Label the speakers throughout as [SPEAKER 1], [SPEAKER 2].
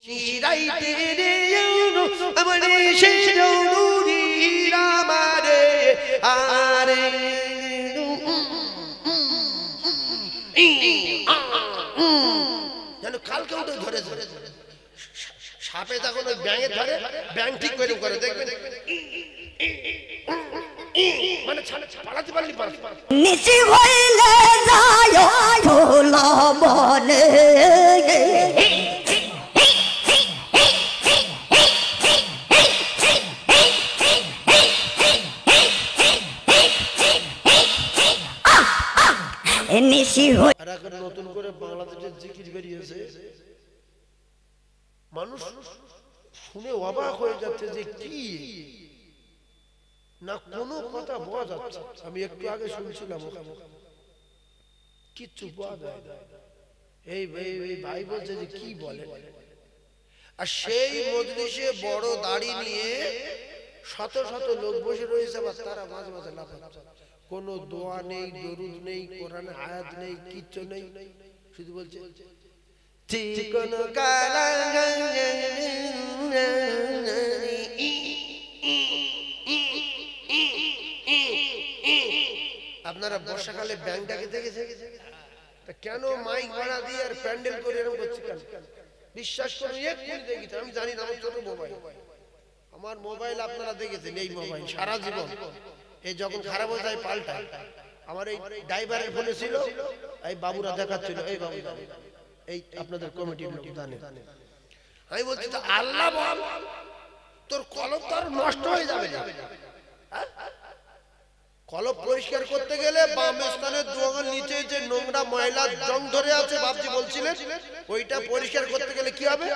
[SPEAKER 1] শিরাইতে রে আমারে শেরৌরি রামারে আরে যেন কালকে উঠে ধরে ধরে সাপে যখন ওই ব্যাঙে ধরে ব্যাঙ ঠিক করে করে দেখবেন মানে পালাতে পারলি
[SPEAKER 2] নিশি হইলে যায় ভোলা বনে নিশি হই
[SPEAKER 1] আর এখন নতুন করে বাংলাদেশে জিকির বেরিয়েছে মানুষ শুনে অবাক হয়ে যাচ্ছে যে কি না কোনো কথা বোঝা যাচ্ছে আমি একটু আগে শুনছিলাম কিচ্ছু বোঝা যায় না এই ভাই বলছে যে কি বলে আর সেই মজলিসে বড় দাড়ি নিয়ে শত শত লোক বসে রয়েছে আর তারা মাঝে মাঝে লাফাচ্ছে কোনো দোয়া নেই দরুদ নেই কোরআনে আয়াত নেই কিচ্ছু নেই শুধু বলছে কোন কালা আপনারা বর্ষাকালে ব্যাংকটাকে দেখেছেন কেন মাইক ভাড়া দিয়ে আর প্যান্ডেল করে এরকম করছে কেন বিশ্বাস করুন এক্ষুনি দেখেছি আমি জানি না আমার ছোট মোবাইল আমার মোবাইল আপনারা দেখেছেন এই মোবাইল সারা জীবন এই যখন খারাপ হয়ে যায় পাল্টায় আমার এই ড্রাইভারের ফোনে ছিল এই বাবুরা দেখাচ্ছিল এই বাবু এই আপনাদের কমিটির লোক জানে আমি বলছি তো আল্লাহ বল তোর কলম তো আর নষ্ট হয়ে যাবে কলম পরিষ্কার করতে গেলে বাম স্থানের দোয়ার নিচে যে নোংরা ময়লা জং ধরে আছে বাপজি বলছিলেন ওইটা পরিষ্কার করতে গেলে কি হবে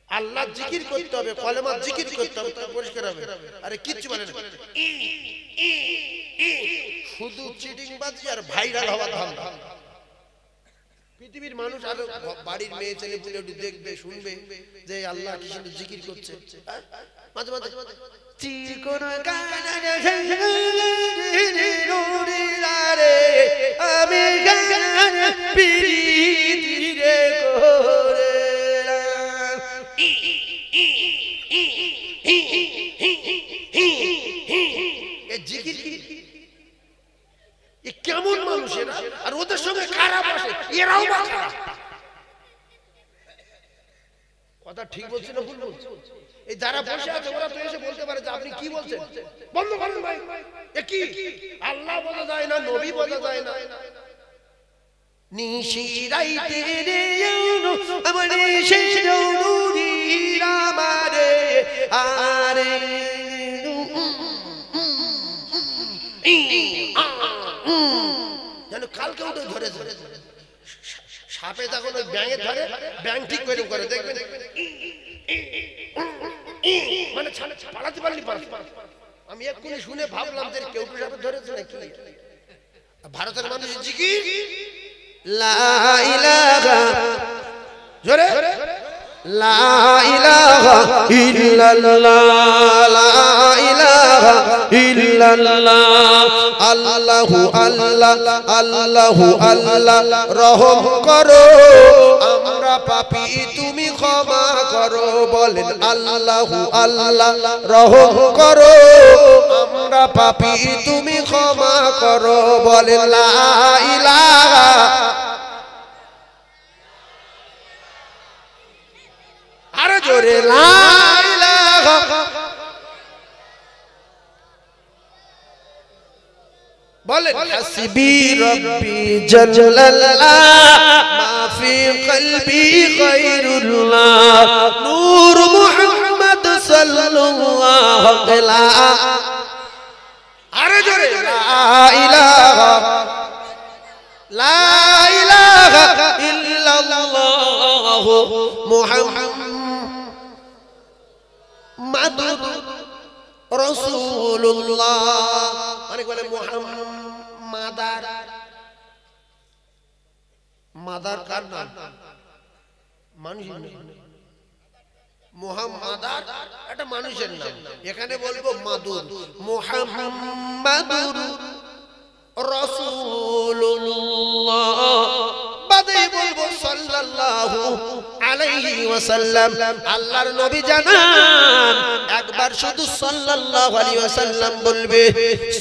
[SPEAKER 1] আল্লাহ জিকির করতে হবে কলেমা জিকির করতে হবে তার পরিষ্কার হবে আরে কিচ্ছু বলে না শুধু চিটিংবাজি আর ভাইরাল হওয়ার ধান্দা পৃথিবীর মানুষ আর বাড়ির মেয়ে ছেলে পুলে একটু দেখবে শুনবে যে আল্লাহ কি সুন্দর জিকির করছে মাঝে মাঝে চিকন আমি পিরিতিরে করে জিকির কেমন মানুষেরা আর ওদের সঙ্গে খারাপ আসে এরাও কথা ঠিক বলছি না ভুল বলছি এই যারা বসে আছে ওরা তো এসে বলতে পারে যে আপনি কি বলছেন বন্ধ করেন ভাই এ কি আল্লাহ বোঝা যায় না নবী বোঝা যায় না নিশিরাইতে রে আমারে শেরৌরি রামারে আরে যেন কালকে উঠে ধরে ধরে সাপে যখন ওই ব্যাঙে ধরে ব্যাঙ ঠিক করে করে দেখবেন মানে পালাতে পারলি আমি এক্ষুনি শুনে ভাবলাম যে কেউ সাপে ধরেছে নাকি ভারতের মানুষ জিকির লা ইলাহা জোরে লা ইলাহা ইল্লাল্লাহ লা ইলাহা ইল্লাল্লাহ আল্লাহু আল্লাহ আল্লাহু আল্লাহ রহম করো আমরা পাপী তুমি ক্ষমা করো বলেন আল্লাহু আল্লাহ রহম করো আমরা পাপী তুমি ক্ষমা করো বলেন লা ইলাহা আরে জোরে লা ইলাহা বলেন হাসবি রব্বি জাল্লাল্লাহ মা ফি কলবি গায়রুল্লাহ নূর মুহাম্মদ সাল্লাল্লাহু আলাইহি আরে জোরে লা ইলাহা ইল্লাল্লাহ মুহাম্মাদুর রাসূলুল্লাহ অনেক বলে মুহাম্মাদার মাদার কার নাম মানুষের নাম মুহাম্মাদার এটা মানুষের নাম এখানে বলবো মাদুর মুহাম্মাদুর রাসূলুল্লাহ বাদে বলবো সাল্লাল্লাহু আলাইহি ওয়াসাল্লাম আল্লাহর নবী জানান একবার শুধু সাল্লাল্লাহু আলাইহি ওয়াসাল্লাম বলবে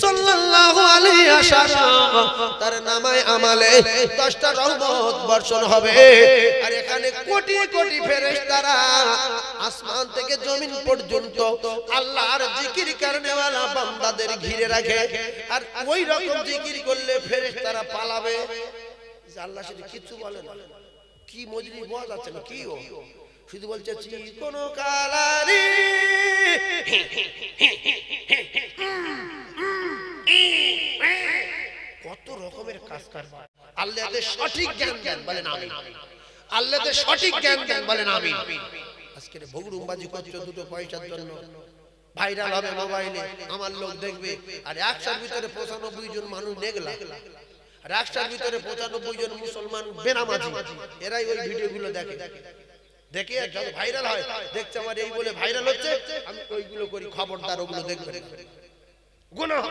[SPEAKER 1] সাল্লাল্লাহু আলাইহি ওয়াসাল্লাম তার নামে আমালে 10টা রহমত বর্ষণ হবে আর এখানে কোটি কোটি ফেরেশতারা আসমান থেকে জমিন পর্যন্ত আল্লাহর জিকির করনেওয়ালা বান্দাদের ঘিরে রাখে আর ওই রকম জিকির করলে ফেরেশতারা পালাবে আল্লাহ শুধু কিছু বলে না কি মজলিস বল আছে না কি ও শুধু বলছে কোন কালারি কত রকমের কাজ করবে আল্লাহ এদের সঠিক জ্ঞান দেন বলেন আমিন আল্লাহ এদের সঠিক জ্ঞান দেন বলেন আমিন আজকে ভগরুমবাজি করছে দুটো পয়সার জন্য ভাইরাল হবে মোবাইলে আমার লোক দেখবে আর 100 ভিতরে 95 জন মানুষ নেগলা আর 100 ভিতরে 95 জন মুসলমান বেনামাজি এরাই ওই ভিডিওগুলো দেখে দেখে যখন ভাইরাল হয় দেখছে আমার এই বলে ভাইরাল হচ্ছে আমি ওইগুলো করি খবরদার ওগুলো দেখবেন গুনাহ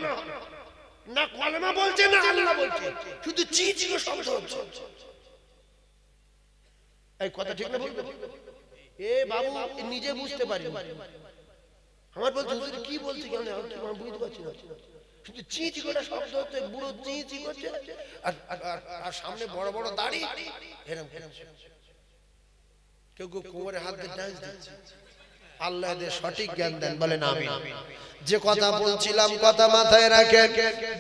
[SPEAKER 1] না কলমা বলছে না আল্লাহ বলছে শুধু চি চি শব্দ হচ্ছে এই কথা ঠিক না বলবে এ বাবু নিজে বুঝতে পারি আমার বলছে হুজুর কি বলছি কেন আমি বুঝতে পারছি না শুধু চি চি করে শব্দ হচ্ছে বুড়ো চি চি করছে আর সামনে বড় বড় দাড়ি এরকম কেউ কেউ কোমরে হাত দিয়ে ডান্স দিচ্ছে আল্লাহ এদের সঠিক জ্ঞান দেন বলেন আমিন যে কথা বলছিলাম কথা মাথায় রাখেন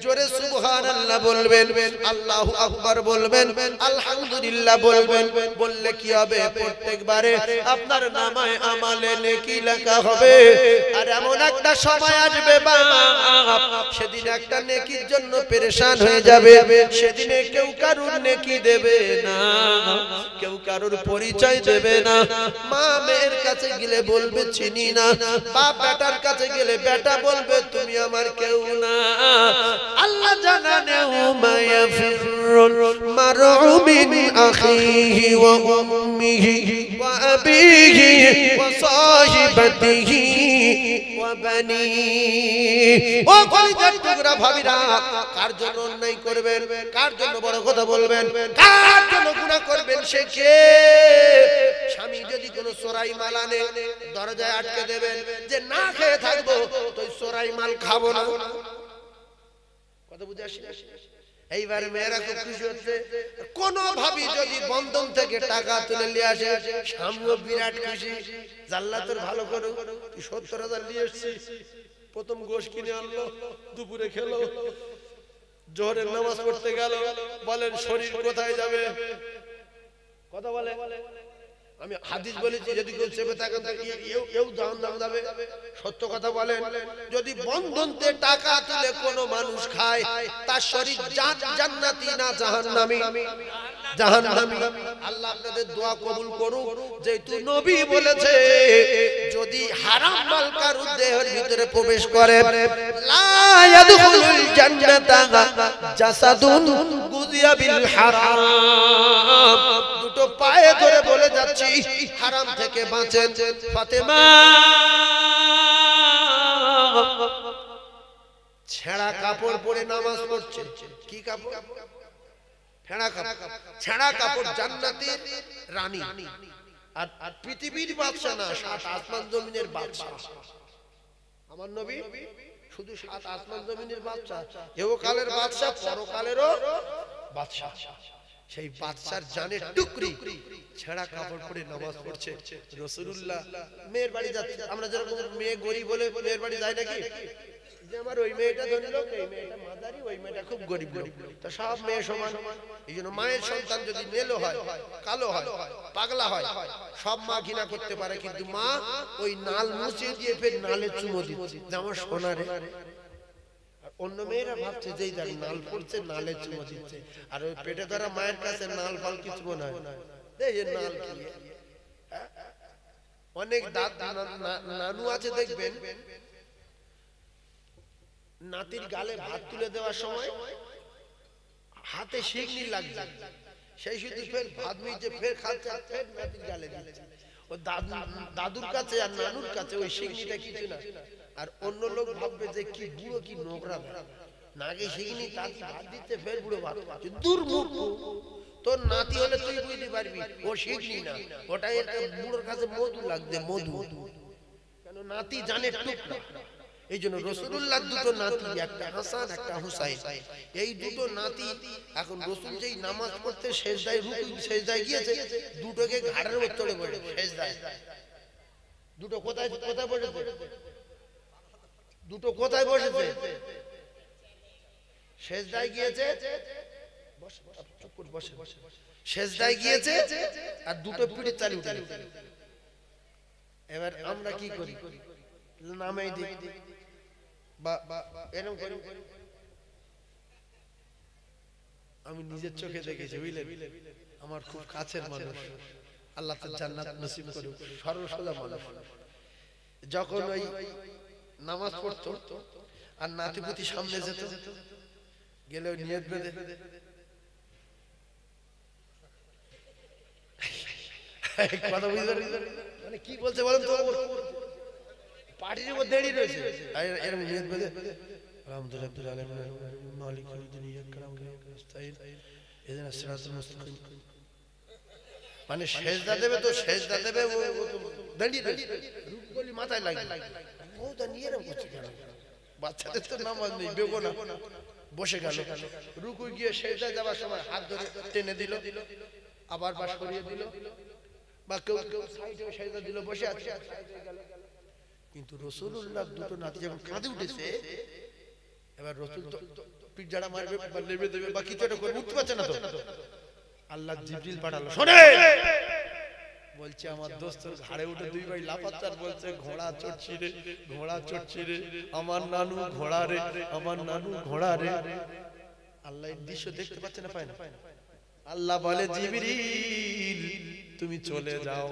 [SPEAKER 1] জোরে সুবহানাল্লাহ বলবেন আল্লাহু আকবার বলবেন আলহামদুলিল্লাহ বলবেন বললে কি হবে প্রত্যেকবারে আপনার নামায় আমালে নেকি লেখা হবে আর এমন একটা সময় আসবে বাপ সেদিন একটা নেকির জন্য পেরেশান হয়ে যাবে সেদিনে কেউ কারুর নেকি দেবে না কেউ কারুর পরিচয় দেবে না মা মেয়ের কাছে গেলে বলবে চিনি না বাপ বেটার কাছে গেলে বেটা বলবে তুমি আমার কেউ না আল্লাহ জানানেও মায়াফিরুল মারউ মিন আখিহি ওয়া উম্মিহি ওয়া আবিহি ওয়া সাহিবাতিহি ওয়া বানিহি ও কলিজার টুকরা ভাবিরা কার জন্য অন্যায় করবেন কার জন্য বড় কথা বলবেন কার জন্য গুনাহ করবেন সে কে স্বামী যদি কোনো চোরাই মাল আনে দরজায় আটকে দেবেন যে না খেয়ে থাকবো তো চোরাই মাল খাবো না কথা বুঝে আসি এইবার মেয়েরা খুব খুশি হচ্ছে কোন ভাবি যদি বন্ধন থেকে টাকা তুলে নিয়ে আসে স্বামীও বিরাট খুশি আল্লাহ তোর ভালো করো 70,000 নিয়ে এসেছিস প্রথম গোশ কিনে আনলো দুপুরে খেলো জোহরের নামাজ পড়তে গেল বলেন শরীর কোথায় যাবে কথা বলে আমি হাদিস বলেছি যদি কেউ চেপে থাকেন এও জাহান্নামে যাবে সত্য কথা বলেন যদি বন্ধনতে টাকা তুলে কোনো মানুষ খায় তার শরীর জান্নাতি না জাহান্নামী জাহান্নামী আল্লাহ আপনাদের দোয়া কবুল করুক যেহেতু নবী বলেছে যদি হারাম মাল কারুর দেহের ভিতরে প্রবেশ করে লা ইয়াদখুলুল জান্নাতা জাসাদুন গুযিয়া বিল হারাম দুটো পায়ে ধরে বলে যাচ্ছি হারাম থেকে বাঁচেন ফাতেমা ছেঁড়া কাপড় পরে নামাজ পড়ছে কি কাপড় ছেঁড়া কাপড় জান্নাতের রানী আর পৃথিবীর বাদশা না সাত আসমান জমিনের বাদশা আমার নবী শুধু সাত আসমান জমিনের বাদশা ইহকালের বাদশা পরকালেরও বাদশা সেই বাদশার জানের টুকরি ছেঁড়া কাপড় পরে নামাজ পড়ছে রাসূলুল্লাহ মেয়ের বাড়ি যাচ্ছে আমরা যেরকম মেয়ে গরিব বলে মেয়ের বাড়ি যাই নাকি যে আমার ওই মেয়েটা ধনী লোক এই মেয়েটা মাদারি ওই মেয়েটা খুব গরিব লোক তো সব মেয়ে সমান এইজন্য মায়ের সন্তান যদি নেলো হয় কালো হয় পাগলা হয় সব মা ঘৃণা করতে পারে কিন্তু মা ওই নাল মুছিয়ে দিয়ে ফের নালে চুমো দিচ্ছে যেমন সোনারে অন্য মেয়েরা ভাবছে যে দেখ নাল পড়ছে নালে চুমো দিচ্ছে আর ওই পেটে ধরা মায়ের কাছে নাল ফাল কিছু মনে হয় এই নাল কি অনেক নানু আছে দেখবেন নাতির গালে ভাত তুলে দেওয়ার সময় হাতে শিকনি লাগছে সেই শুধু ফের ভাত মিজে ফের খাচ্ছে ফের নাতির গালে দিচ্ছে ও দাদুর কাছে আর নানুর কাছে ওই শিকনিটা কিছু না আর অন্য লোক ভাববে যে কি বুড়ো কি নোংরা নাগে শিকনি তার ভাত দিতে ফের বুড়ো ভাত খাচ্ছে দুর্মুখ তোর নাতি হলে তুই বুঝতে পারবি, ও শিখলি না, ওটা একটা বুড়োর কাছে মধু লাগবে, মধু। কেন নাতি জানে টুকরা। এই জন্য রাসূলুল্লাহ দুটো নাতি, একটা হাসান একটা হুসাইন, এই দুটো নাতি এখন রাসূল যেই নামাজ পড়তে সেজদায় রুকু সেজদায় গিয়েছে, দুটোকে ঘাড়ের উপর চড়ে পড়ে সেজদায়। দুটো কোথায় কোথায় বসেছে? দুটো কোথায় বসেছে? সেজদায় গিয়েছে, চুপ করে বসে, সেজদায় গিয়েছে আর দুটো পিঠে চালি উঠে। এবার আমরা কি করি? নামাই দিই বা এরকম করি। আমি নিজের চোখে দেখেছি, বুঝলেন, আমার খুব কাছের মানুষ, আল্লাহ তাআলা জান্নাত নসিব করুক, সরল সোজা মানুষ। যখন ওই নামাজ পড়তো আর নাতিপুতি সামনে যেত, গেলে ওই নিয়ত বেঁধে কথা বুঝতে মানে কি বলছে বলেন তো, পার্টির উপর দাঁড়িয়ে রয়েছে এরকম নিয়ত বেঁধে আলহামদুলিল্লাহ মালিক ইয়াউমিদ্দিন ইয়াকা না'বুদু ওয়া ইয়াকা নাস্তাঈন ইহদিনাস সিরাতাল মুস্তাকিম। মানে সেজদা দেবে তো সেজদা দেবে, ও দাঁড়িয়ে রুকু করলে মাথায় লাগে, ও দাঁড়িয়ে এরকম করছে কেন? বাচ্চাদের তো নামাজ নেই, বেগো না, বসে গেল। রুকু গিয়ে সেজদা যাওয়ার সময় হাত ধরে টেনে দিল, আবার বাস করিয়ে দিল, বা কেউ কেউ সাইডে সেজদা দিল, বসে আছে। কিন্তু রাসূলুল্লাহ দুটো নাতি যখন কাঁদে উঠেছে, এবার রাসূল তো পিঠ জাড়া মারবে বা লেবে দেবে বা কিছু একটা করে, উঠতে পারছে না তো। আল্লাহ জিবরিল পাঠালো, শোনে বলছে আমার দোস্তর ঘাড়ে উঠে দুই ভাই লাফাচ্ছে আর বলছে ঘোড়া চড়ছি রে, ঘোড়া চড়ছি রে, আমার নানু ঘোড়া রে, আমার নানু ঘোড়া রে। আল্লাহ এই দৃশ্য দেখতে পাচ্ছে না, পায় না। আল্লাহ বলে জিবরিল তুমি চলে যাও,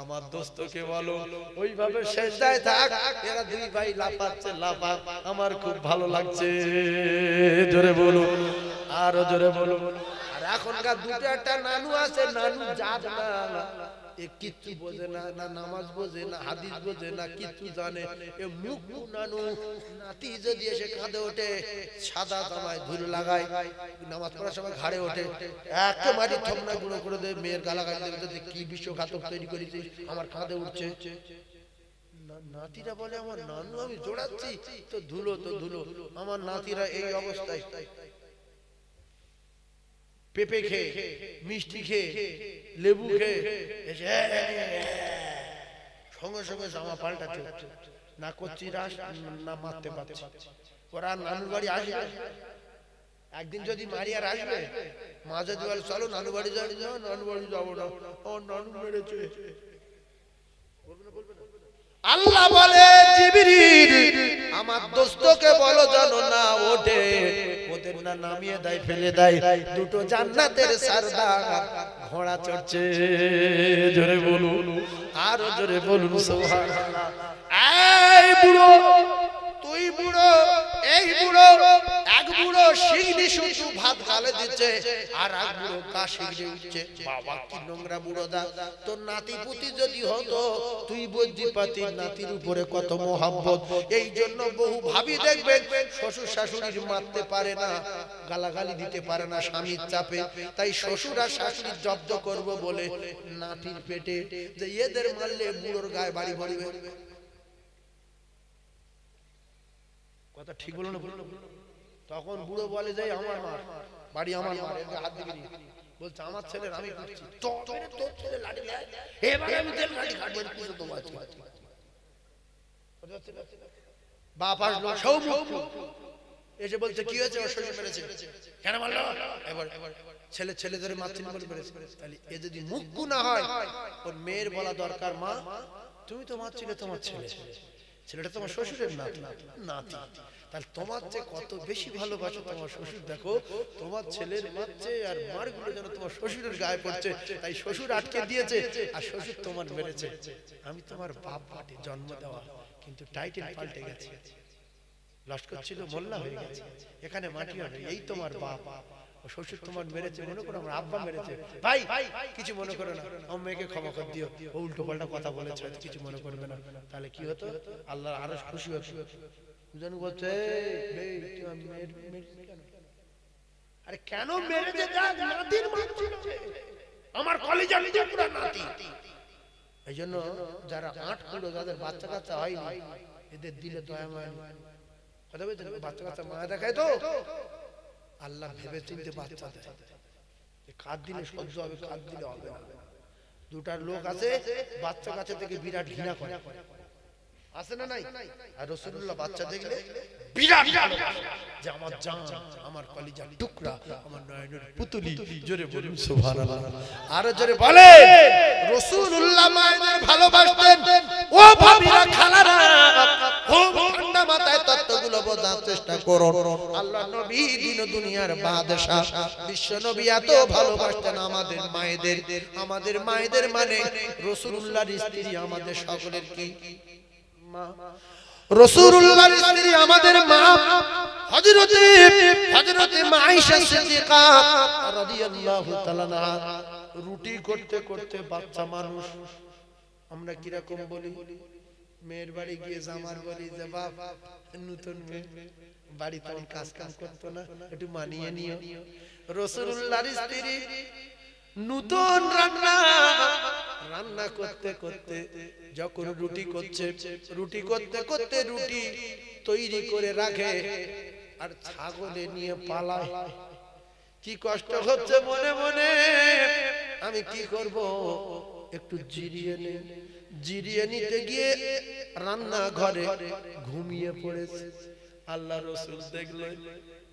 [SPEAKER 1] আমার দোস্তকে বলো ওইভাবে সেজদায় থাক, এরা দুই ভাই লাফাচ্ছে লাফা, আমার খুব ভালো লাগছে। জোরে বলো, আরো জোরে বলো। আর এখনকার দুটো একটা নানু আছে, নানু জাত না, এ কিচ্ছু বোঝে না, না নামাজ বোঝে না, হাদিস বোঝে না, কিচ্ছু জানে। এ মুখু নানু, নাতি যদি এসে কাঁধে ওঠে, সাদা জামায় ধুলো লাগায়, নামাজ পড়ার সময় ঘাড়ে ওঠে, একটা মাটি থমনা গুঁড়ো করে দেবে, মেয়ের গালাগালি দেবে, কি বিশ্বঘাতক তৈরি করেছিস, আমার কাঁধে উঠছে। নাতিরা বলে আমার নানু আমি জোড়াচ্ছি তো ধুলো, তো ধুলো। আমার নাতিরা এই অবস্থায় পেঁপে খেয়ে, মিষ্টি খেয়ে, লেবু খেয়ে সঙ্গে সঙ্গে জামা পাল্টাচ্ছে, না করছি রাস না মারতে পারছি। ওরা নানুর বাড়ি আসবে, একদিন যদি মারি আর আসবে, মা যদি বলে চলো নানু বাড়ি যাবো, নানু বাড়ি যাবো না, ও নানু মেরেছে। আল্লাহ বলে জিবরিল আমার দোস্তকে বলো জানো না ওঠে, ওদের না নামিয়ে দেয়, ফেলে দেয়, দুটো জান্নাতের সরদার ঘোড়া চড়ছে। জোরে বলুন, আরো জোরে বলুন সুবহানাল্লাহ। এই বুড়ো, তুই বুড়ো, এই বুড়ো, এক বুড়ো শিগগিরি শুধু ভাত গালে দিচ্ছে, আর এক বুড়ো কা শিগগিরি উঠছে। বাবা কি নোংরা বুড়ো দা, তোর নাতি পুতি যদি হতো তুই বুঝতে পারতি নাতির উপরে কত মোহাব্বত। এই জন্য বহু ভাবি দেখবেন শ্বশুর শাশুড়ির মারতে পারে না, গালাগালি দিতে পারে না স্বামীর চাপে, তাই শ্বশুর আর শাশুড়ি জব্দ করব বলে নাতির পেটে যে এদের মারলে বুড়োর গায়ে বাড়ি পড়বে। কথা ঠিক বলো না? তখন বুড়ো বলে যে আমার মা বাড়ি, আমার মা হাত দিবি, বলছে আমার ছেলের আমি করছি, তোর ছেলে লাঠি দেয়, এবারে আমি তোর লাঠি কাটবো, কিছু তো বাঁচি। বাপ আসলো সৌমুখ এসে বলছে কি হয়েছে, ওর শ্বশুর মেরেছে, কেন মারলো? এবার ছেলে ছেলে ধরে মারছিল বলে মেরেছে। তাহলে এ যদি মুক্কু না হয়, ওর মেয়ের বলা দরকার মা তুমি তো মারছিলে তোমার ছেলে, ছেলেটা তোমার শ্বশুরের নাতি, তাহলে তোমার যে কত বেশি ভালোবাসো তোমার শ্বশুর, দেখো তোমার ছেলের মারছে আর মারগুলো যেন তোমার শ্বশুরের গায়ে পড়ছে, তাই শ্বশুর আটকে দিয়েছে আর শ্বশুর তোমার মেরেছে। আমি তোমার বাপ বাটে জন্ম দেওয়া, কিন্তু টাইটেল পাল্টে গেছে, লস্কর ছিল মোল্লা হয়ে গেছে, এখানে মাটি হবে, এই তোমার বাপ, শ্বশুর তোমার মেরেছে, মনে করো আমার আব্বা মেরেছে, ভাই কিছু মনে করো না, আমার মেয়েকে ক্ষমা করে দিও, ও উল্টো পাল্টা কথা বলেছে, কিছু মনে করবে না। তাহলে কি হতো, আল্লাহ আরো খুশি হতো। বুঝানো বলছে আরে কেন মেরেছে যাক, নাতির মা ছিল, আমার কলেজের টুকরা নাতি। এই জন্য যারা 8 কিলো যাদের বাচ্চা কাচ্চা হয়নি এদের দিলে দয়া মায়া কথা বলছেন, বাচ্চা কাচ্চা মায়া দেখায় তো আল্লাহ ভেবে চিনতে বাচ্চা দেয়। কার দিলে সহ্য হবে, কার দিলে হবে না। দুটার লোক আছে বাচ্চা কাছে থেকে বিরাট ঘৃণা করে, আছে না নাই? আর রাসূলুল্লাহ বাচ্চা দেখলে বিরাট যে আমার জান, আমার কলিজার টুকরা, আমার নয়নের পুতুলি। জোরে বলুন সুবহানাল্লাহ। আর জোরে বলে রাসূলুল্লাহ মায়েদের ভালোবাসতেন। ও ভাবিরা, খালারা, খুব ঠান্ডা মাথায় তত্ত্বগুলো বোঝার চেষ্টা করো। আল্লাহ নবী দিন দুনিয়ার বাদশা, বিশ্ব নবী এত ভালোবাসতেন আমাদের মায়েদের। আমাদের মায়েদের মানে রাসূলুল্লাহর স্ত্রী আমাদের সকলের কি মা। রাসূলুল্লাহর স্ত্রী আমাদের মা হযরতে মা আয়েশা সিদ্দিকা রাদিয়াল্লাহু তাআলা আনহা। রুটি করতে করতে বাচ্চা মানুষ, আমরা কি রকম বলি? মেয়ের বাড়ি গিয়ে জামার বলি যে বাপ নতুন মেয়ে, বাড়িতে কাজ কাজ করতো না, একটু মানিয়ে নিও। রাসূলুল্লাহর স্ত্রী নতুন রান্না করতে করতে যখন রুটি করছে, রুটি করতে করতে রুটি তৈরি করে রাখে আর ছাগলে নিয়ে পালায়। কি কষ্ট হচ্ছে মনে মনে, আমি কি করব, একটু জিরিয়ে নে। জিরিয়ে নিতে গিয়ে রান্না ঘরে ঘুমিয়ে পড়েছে। আল্লাহ রাসূল দেখলেন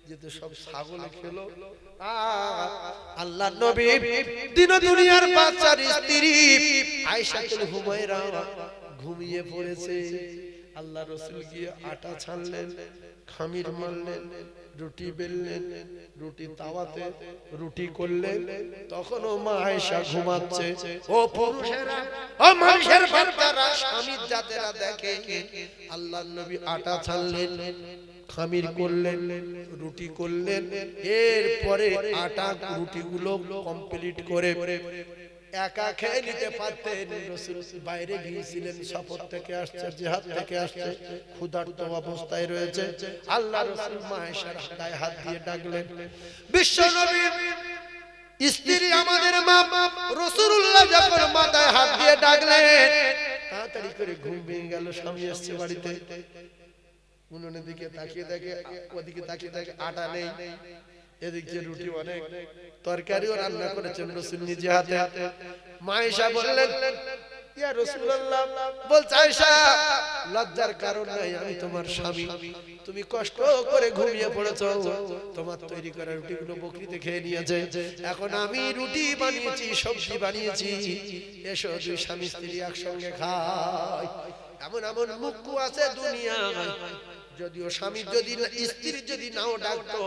[SPEAKER 1] যে তো সব ছাগল খেলো। আল্লাহ নবী দিন দুনিয়ার বাচ্চার স্ত্রী আয়েশাতুল হুমায়রা ঘুমিয়ে পড়েছে। আল্লাহ রাসূল গিয়ে আটা ছানলেন, খামির মারলেন, রুটি বেললেন, রুটি তাওয়াতে রুটি করলেন। তখনও মা আয়েশা ঘুমাচ্ছে। ও পুরুষেরা, ও মানুষের বাচ্চারা, স্বামীর জাতেরা দেখে আল্লাহ নবী আটা ছানলেন, খামির করলেন, রুটি করলেন। এরপরে আটা রুটিগুলো কমপ্লিট করে একা খেয়ে নিতে পারতেন। রাসূল বাইরে গিয়েছিলেন, সফর থেকে আসছে, জিহাদ থেকে আসছে, ক্ষুধার্ত অবস্থায় রয়েছে। আল্লাহ রাসূল মা আয়েশার গায়ে হাত দিয়ে ডাকলেন। বিশ্ব নবী স্ত্রী আমাদের মা রাসূলুল্লাহ যখন মাথায় হাত দিয়ে ডাকলেন, তাড়াতাড়ি করে ঘুম ভেঙে গেল। স্বামী আসছে বাড়িতে, উনুনের দিকে তাকিয়ে দেখে, ওদিকে তাকিয়ে দেখে আটা নেই, এদিকে রুটি অনেক, তরকারিও রান্না করেছেন রাসূল নিজে হাতে। মা আয়েশা বললেন, ইয়া রাসূলুল্লাহ, বলছে আয়েশা লজ্জার কারণ নাই, আমি তোমার স্বামী, তুমি কষ্ট করে ঘুমিয়ে পড়েছো, তোমার তৈরি করা রুটিগুলো বকরিতে খেয়ে নিয়েছে, এখন আমি রুটি বানিয়েছি, সবজি বানিয়েছি, এসো দুই স্বামী স্ত্রী একসঙ্গে খাই। এমন এমন মুক্কু আছে দুনিয়ায়, যদিও স্বামী যদি স্ত্রী যদি নাও ডাকতো,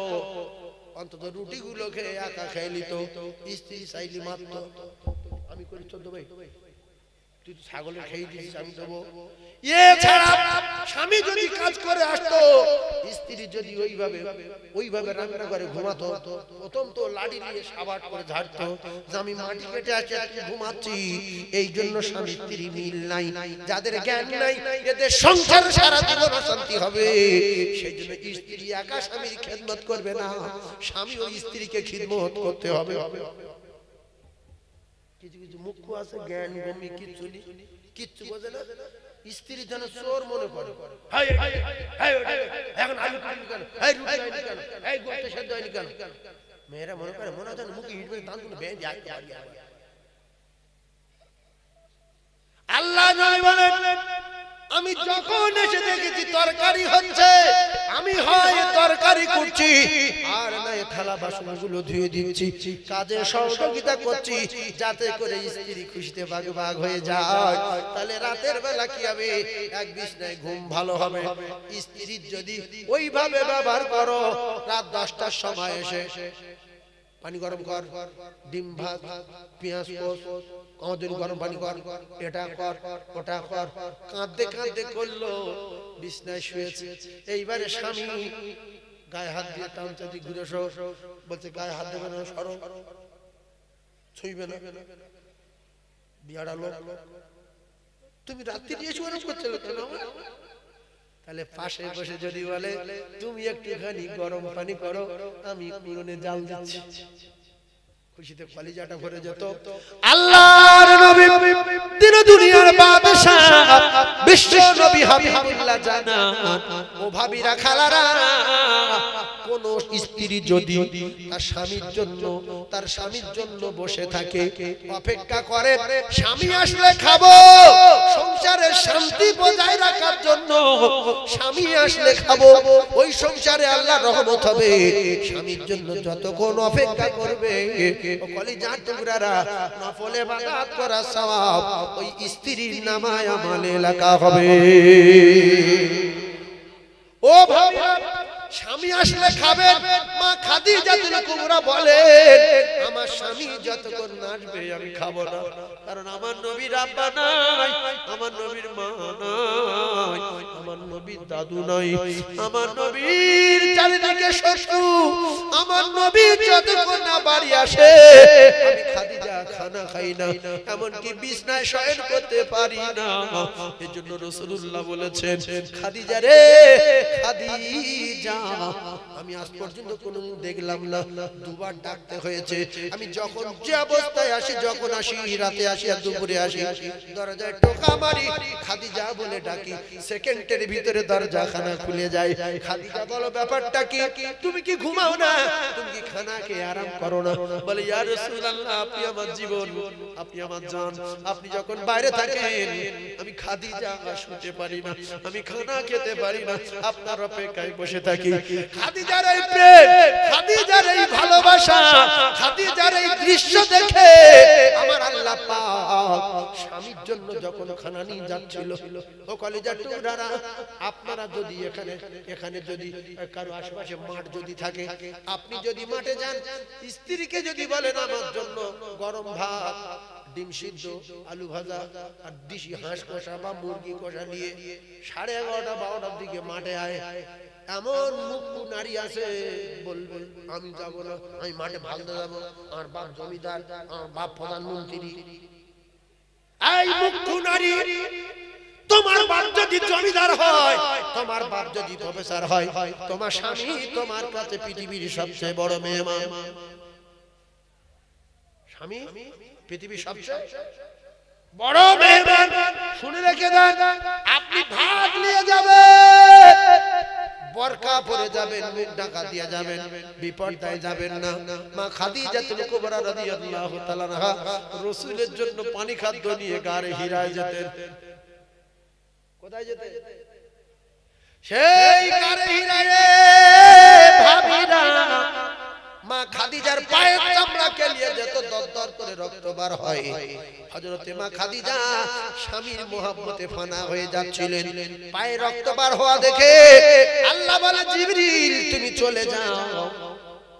[SPEAKER 1] অন্তত রুটিগুলো খেয়ে একা খেয়ে নিত। স্ত্রী চাইলি মাত্র আমি করি 14 ভাই, তুই তো ছাগলে খেয়ে দিয়েছিস, আমি দেবো। এছাড়া স্বামী যদি কাজ করে আসতো, স্ত্রী যদি ওইভাবে রান্না করে ঘুমাতো, প্রথম তো লাঠি নিয়ে সাবাট করে ঝাড়তো যে আমি মাটি কেটে আসছি, তুই ঘুমাচ্ছি। এই জন্য স্বামী স্ত্রী মিল নাই, যাদের জ্ঞান নাই এদের সংসার সারা জীবন অশান্তি হবে। সেই জন্য স্ত্রী একা স্বামীর খেদমত করবে না, স্বামী ও স্ত্রীকে খিদমত করতে হবে। কিছু কিছু মুখ্য আছে জ্ঞান গম্মি কিচ্ছু বোঝে না, স্ত্রী যেন চোর মনে করে। এখন আলু কাটলি কেন, এই রুটি হয়নি কেন, এই গোশত সেদ্ধ হয়নি কেন, মেয়েরা মনে করে মনে হয় মুখে ইট দান করে বেঁধে আসতে পারি। আল্লাহ নবী বলেন, আমি যখন এসে দেখেছি তরকারি হচ্ছে, আমি হয় তরকারি করছি আর না থালা বাসনগুলো ধুয়ে দিচ্ছি, কাজে সহযোগিতা করছি, যাতে করে স্ত্রী খুশিতে ভাগ ভাগ হয়ে যায়। তাহলে রাতের বেলা কি হবে, এক বিছনায় ঘুম ভালো হবে। স্ত্রীর যদি ওইভাবে ব্যবহার করো, রাত 10টার সময় এসে পানি গরম কর, ডিম ভাত, পেঁয়াজ পোস্ত, আমাদের গরম পানি কর, এটা কর, ওটা কর, কাঁদতে কাঁদতে করলো, বিছনায় শুয়েছে। এইবারে স্বামী গায়ে হাত দিয়ে টানতে দিয়ে ঘুরে বলছে গায়ে হাত দেবে না, সরো, ছুঁইবে না, বিয়ারা লোক, তুমি রাত্রি দিয়ে শুয়ে করতে কেন? তাহলে পাশে বসে যদি বলে তুমি একটুখানি গরম পানি করো, আমি উনুনে জাল দিচ্ছি, খুশিতে কলিজাটা ভরে যেত। আল্লাহর নবী দিন দুনিয়ার বাদশা বিশ্ব নবী হাবিবুল্লাহ জানান, ও ভাবিরা খালারা, কোন স্ত্রী যদি তার স্বামীর জন্য বসে থাকে, অপেক্ষা করে স্বামী আসলে খাবো, সংসারের শান্তি বজায় রাখার জন্য স্বামী আসলে খাবো, ওই সংসারে আল্লাহর রহমত হবে। স্বামীর জন্য যতক্ষণ অপেক্ষা করবে, ও কলিজার টুকরারা, নফল ইবাদত করা সওয়াব ওই স্ত্রীর নামায় আমলে লেখা হবে। ও ভাইরা, স্বামী আসলে খাবেন। মা খাদিজাতুল কুবরা বলেন, আমার স্বামী যতক্ষণ না আসবে আমি খাবো না, কারণ আমার নবীর আব্বা নাই, আমার নবীর মা নাই, আমার নবীর দাদু নাই, আমার নবীর চারিদিকে শত্রু, আমার নবী যতক্ষণ না বাড়ি আসে আমি খাদিজা খানা খাই না, এমনকি বিছনায় শয়ন করতে পারি না। এজন্য রাসূলুল্লাহ বলেছেন, খাদিজা রে খাদিজা, আমি আজ পর্যন্ত কোনো দেখলাম না, দুবার ডাকতে হয়েছে। আমি যখন যে অবস্থায় আসি, যখন আসি, রাতে আসি আর দুপুরে আসি, দরজায় টোকা মারি, খাদিজা বলে ডাকি, সেকেন্ডের ভিতরে দরজা খানা খুলে যায়। খাদিজা বলো ব্যাপারটা কি? তুমি কি ঘুমাও না? তুমি কি খানা খেয়ে আরাম করো না? বলে ইয়া রাসূলুল্লাহ, আপনি আমার জীবন, আপনি আমার জান, আপনি যখন বাইরে থাকেন আমি খাদিজা শুতে পারি না, আমি খানা খেতে পারি না, আপনার অপেক্ষায় বসে থাকি। খাদিজার এই প্রেম, খাদিজার এই ভালোবাসা, খাদিজার এই দৃশ্য দেখে আমার আল্লাহ পাক স্বামীর জন্য যখন খানা নিয়ে যাচ্ছিল, ও কলিজার টুকরারা, আপনারা যদি এখানে যদি কারো আশেপাশে মাঠ যদি থাকে, আপনি যদি মাঠে যান, স্ত্রীকে যদি বলেন আমার জন্য গরম ভাত, ডিম সিদ্ধ, আলু ভাজা আর দেশি হাঁস কষা বা মুরগি কষা নিয়ে 11:30 12টার দিকে মাঠে আয়, এমন মুখ্য নারী আছে বলবে আমি যাব না, আমি মাঠে ভালতে যাবো, আমার বাপ জমিদার, আমার বাপ প্রধানমন্ত্রী। এই মুখ্য নারী, তোমার বাপ যদি জমিদার হয়, তোমার বাপ যদি প্রফেসর হয়, তোমার স্বামী তোমার কাছে পৃথিবীর সবচেয়ে বড় মেহমান। স্বামী পৃথিবীর সবচেয়ে বড় মেহমান। শুনে রেখে দেন, আপনি ভাত নিয়ে যাবেন, বরকা পরে যাবেন, মুখ ঢাকা দিয়ে যাবেন, বিপর্দায় যাবেন না। মা খাদিজাতুল কুবরা রাদিয়াল্লাহু তাআলা আনহা রাসূলের জন্য পানি খাদ্য নিয়ে গারে হিরায় যেতেন। কোথায় যেতেন? সেই গারে হিরায় ভাবিরা মা খাদিজার পায়ের চামড়া কেলিয়ে যেত, দরদর করে রক্ত বার হয়। হযরতে মা খাদিজা স্বামীর মোহাব্বতে ফানা হয়ে যাচ্ছিলেন। পায়ে রক্ত বার হওয়া দেখে আল্লাহ বলে, জিবরিল তুমি চলে যাও,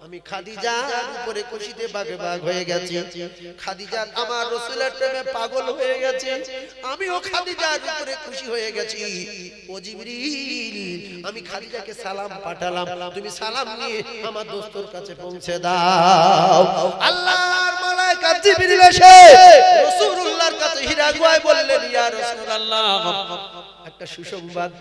[SPEAKER 1] আমি খাদিজার উপরে খুশিতে বাগে বাগ হয়ে গেছি। খাদিজা আমার রাসূলের প্রেমে পাগল হয়ে গেছে, আমিও খাদিজার উপরে খুশি হয়ে গেছি। ও জিবরিল, আমি খাদিজাকে সালাম পাঠালাম, তুমি সালাম নিয়ে আমার দোস্তর কাছে পৌঁছে দাও। আল্লাহর মালায়েকা জিবরিল এসে রাসূলুল্লাহর কাছে হিরা গুহায় বললেন, ইয়া রাসূলুল্লাহ, একটা সুসংবাদ।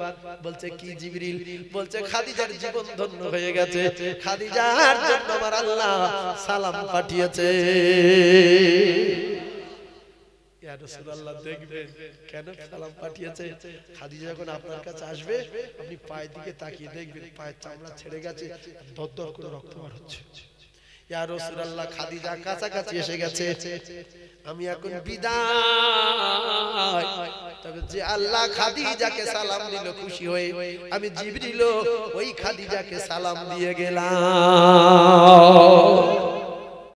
[SPEAKER 1] বলছে কি জিবরিল? বলছে খাদিজার জীবন ধন্য হয়ে গেছে, খাদিজার জন্য আমার আল্লাহ সালাম পাঠিয়েছে। ইয়া রাসূলুল্লাহ, দেখবেন কেন সালাম পাঠিয়েছে? খাদিজা যখন আপনার কাছে আসবে, আপনি পায়ের দিকে তাকিয়ে দেখবেন পায়ের চামড়া ছেড়ে গেছে, দরদর করে রক্ত বার হচ্ছে। ইয়া রাসূলুল্লাহ, খাদিজা কাছাকাছি এসে গেছে, আমি এখন বিদায়। তবে যে আল্লাহ খাদিজাকে সালাম দিল খুশি হয়ে, আমি জিবরিল ওই খাদিজাকে সালাম দিয়ে গেলাম।